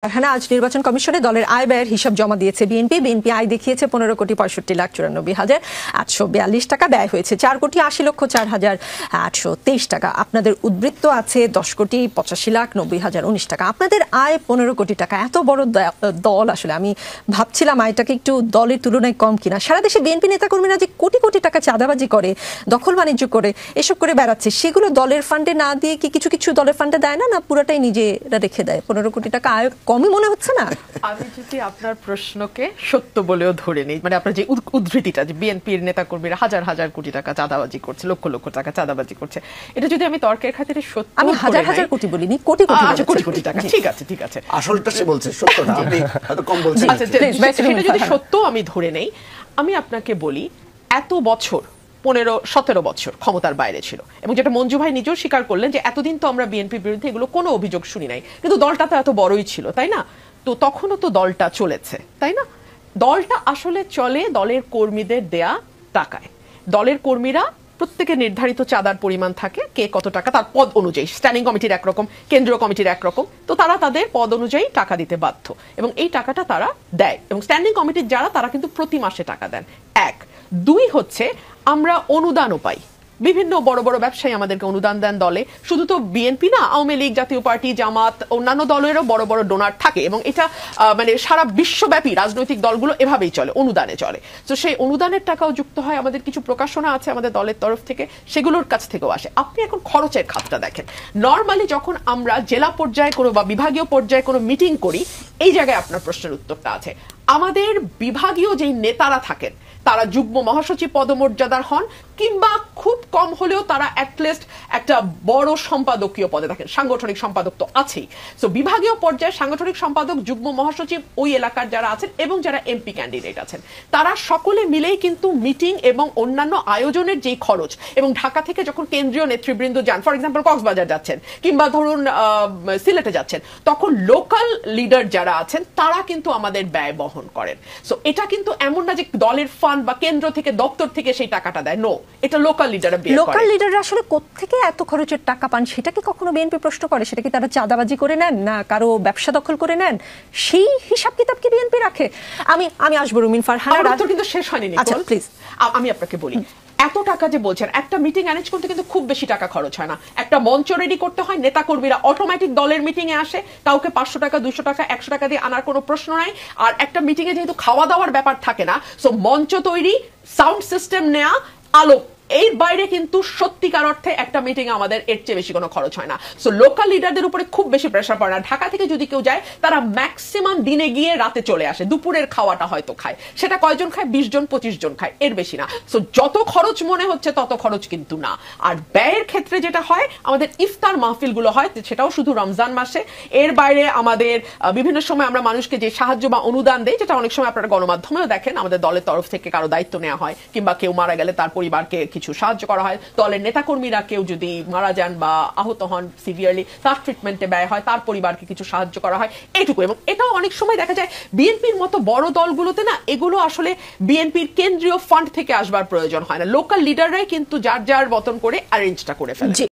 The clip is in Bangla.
এখানে আজ নির্বাচন কমিশনে দলের আয় ব্যয়ের হিসাব জমা দিয়েছে বিএনপি আয় দেখিয়েছে 15,65,94,842 টাকা, ব্যয় হয়েছে 4,80,04,823 টাকা। আপনাদের উদ্বৃত্ত আছে 10,85,90,019 টাকা। আপনাদের আয় 15 কোটি টাকা। এত বড় দল, আসলে আমি ভাবছিলাম আয়টাকে একটু দলের তুলনায় কম কিনা। সারা দেশে বিএনপি নেতাকর্মীরা যে কোটি কোটি টাকা চাঁদাবাজি করে, দখল বাণিজ্য করে, এসব করে বেড়াচ্ছে, সেগুলো দলের ফান্ডে না দিয়ে কি কিছু কিছু দলের ফান্ডে দেয় না, না পুরোটাই নিজেরা রেখে দেয়? 15 কোটি টাকা আয় কমই মনে হচ্ছে না? আমি যদি আপনার প্রশ্নকে সত্য বলেও ধরে নেই, মানে আপনার যে উদ্ধৃতিটা যে বিএনপির নেতাকর্মীরা হাজার হাজার কোটি টাকা চাঁদাবাজি করছে, লক্ষ লক্ষ টাকা চাঁদাবাজি করছে, এটা যদি আমি তর্কের খাতিরে সত্য, আমি হাজার হাজার কোটি বলিনি, কোটি কোটি। আচ্ছা, কোটি কোটি টাকা, ঠিক আছে ঠিক আছে, আসলটা সে বলছে, সত্যটা আপনি হয়তো কম বলছেন। আচ্ছা, সেটা যদি সত্য আমি ধরে নেই, আমি আপনাকে বলি এত বছর 15-17 বছর ক্ষমতার বাইরে ছিল, এবং যেটা মঞ্জু ভাই নিজেও স্বীকার করলেন যে এতদিন তো আমরা বিএনপির বিরুদ্ধে এগুলো কোনো অভিযোগ শুনি নাই, কিন্তু দলটা তো এত বড়ই ছিল, তাই না? তো তখনও তো দলটা চলেছে, তাই না? দলটা আসলে চলে দলের কর্মীদের দেয়া টাকায়। দলের কর্মীরা প্রত্যেকে নির্ধারিত চাঁদার পরিমাণ থাকে, কে কত টাকা তার পদ অনুযায়ী, স্ট্যান্ডিং কমিটির একরকম, কেন্দ্রীয় কমিটির একরকম, তো তারা তাদের পদ অনুযায়ী টাকা দিতে বাধ্য, এবং এই টাকাটা তারা দেয়, এবং স্ট্যান্ডিং কমিটির যারা তারা কিন্তু প্রতি মাসে টাকা দেন। এক, দুই হচ্ছে আমরা অনুদানও পাই, বিভিন্ন বড় বড় ব্যবসায়ী আমাদেরকে অনুদান দেন দলে। শুধু তো বিএনপি না, আওয়ামী লীগ, জাতীয় পার্টি, জামাত, অন্যান্য দলেরও বড় বড় ডোনার থাকে, এবং এটা মানে সারা বিশ্বব্যাপী রাজনৈতিক দলগুলো এভাবেই চলে, অনুদানে চলে। তো সেই অনুদানের টাকাও যুক্ত হয়, আমাদের কিছু প্রকাশনা আছে আমাদের দলের তরফ থেকে, সেগুলোর কাছ থেকেও আসে। আপনি এখন খরচের খাতটা দেখেন, নর্মালি যখন আমরা জেলা পর্যায়ে কোনো বা বিভাগীয় পর্যায়ে কোনো মিটিং করি, এই জায়গায় আপনার প্রশ্নের উত্তরটা আছে। আমাদের বিভাগীয় যেই নেতারা থাকেন তারা যুগ্ম মহাসচিব পদমর্যাদার হন, কিংবা খুব কম হলেও তারা অ্যাটলিস্ট একটা বড় সম্পাদকীয় পদে থাকেন। সাংগঠনিক সম্পাদক তো আছেই। সো বিভাগীয় পর্যায়ে সাংগঠনিক সম্পাদক, যুগ্ম মহাসচিব, ওই এলাকার যারা আছেন এবং যারা এমপি ক্যান্ডিডেট আছেন, তারা সকলে মিলেই কিন্তু মিটিং এবং অন্যান্য আয়োজনের যেই খরচ, এবং ঢাকা থেকে যখন কেন্দ্রীয় নেতৃবৃন্দ যান, ফর এক্সাম্পল কক্সবাজার যাচ্ছেন কিংবা ধরুন সিলেটে যাচ্ছেন, তখন লোকাল লিডার যারা আছেন তারা কিন্তু আমাদের ব্যয় বহন করেন। সো এটা কিন্তু এমন না যে দলের ফান্ড বা কেন্দ্র থেকে, দপ্তর থেকে সেই টাকাটা দেয়, নো, এটা লোকাল লিডাররা বের করে। লোকাল লিডাররা আসলে কোত্থেকে এত খরচের টাকা পান, সেটা কি কখনো বিএনপি প্রশ্ন করে? সেটা কি তারা চাঁদাবাজি করে নেন, না কারো ব্যবসা দখল করে নেন? সেই হিসাব কিতাব কি বিএনপি রাখে? আমি আসবো রুমিন ফারহানা। কিন্তু শেষ হয়নি, আচ্ছা প্লিজ, আমি আপনাকে বলি, এত টাকা যে বলছেন, একটা মিটিং অ্যারেঞ্জ করতে কিন্তু খুব বেশি টাকা খরচ হয় না। একটা মঞ্চ রেডি করতে হয়, নেতা কর্মীরা অটোমেটিক দলের মিটিং এ আসে, কাউকে 500 টাকা, 200 টাকা, 100 টাকা দিয়ে আনার কোনো প্রশ্ন নাই। আর একটা মিটিং এ যেহেতু খাওয়া দাওয়ার ব্যাপার থাকে না, সো মঞ্চ তৈরি, সাউন্ড সিস্টেম নেয়া, আলো, এর বাইরে কিন্তু সত্যিকার অর্থে একটা মিটিং আমাদের এর চেয়ে বেশি কোনো খরচ হয় না। সো লোকাল লিডারদের উপরে খুব বেশি প্রেশার পড়ে না। ঢাকা থেকে যদি কেউ যায়, তারা ম্যাক্সিমাম দিনে গিয়ে রাতে চলে আসে, দুপুরের খাওয়াটা হয়তো খায়, সেটা কয়জন খায়? 20 জন 25 জন খায়, এর বেশি না। সো যত খরচ মনে হচ্ছে তত খরচ কিন্তু না। আর ব্যয়ের ক্ষেত্রে যেটা হয়, আমাদের ইফতার মাহফিলগুলো হয়, সেটাও শুধু রমজান মাসে। এর বাইরে আমাদের বিভিন্ন সময় আমরা মানুষকে যে সাহায্য বা অনুদান দেই, যেটা অনেক সময় আপনারা গণমাধ্যমেও দেখেন, আমাদের দলের তরফ থেকে কারো দায়িত্ব নেওয়া হয়, কিংবা কেউ মারা গেলে তার পরিবারকে কিছু সাহায্য করা হয়, দলের নেতাকর্মীরা কেউ যদি মারা যান বা আহত হন সিভিয়ারলি, তার ট্রিটমেন্টে ব্যয় হয়, তার পরিবারকে কিছু সাহায্য করা হয়, এটুকু। এবং এটাও অনেক সময় দেখা যায় বিএনপির মতো বড় দলগুলোতে না, এগুলো আসলে বিএনপির কেন্দ্রীয় ফান্ড থেকে আসবার প্রয়োজন হয় না, লোকাল লিডাররাই কিন্তু যার যার মতন করে অ্যারেঞ্জটা করে ফেলে।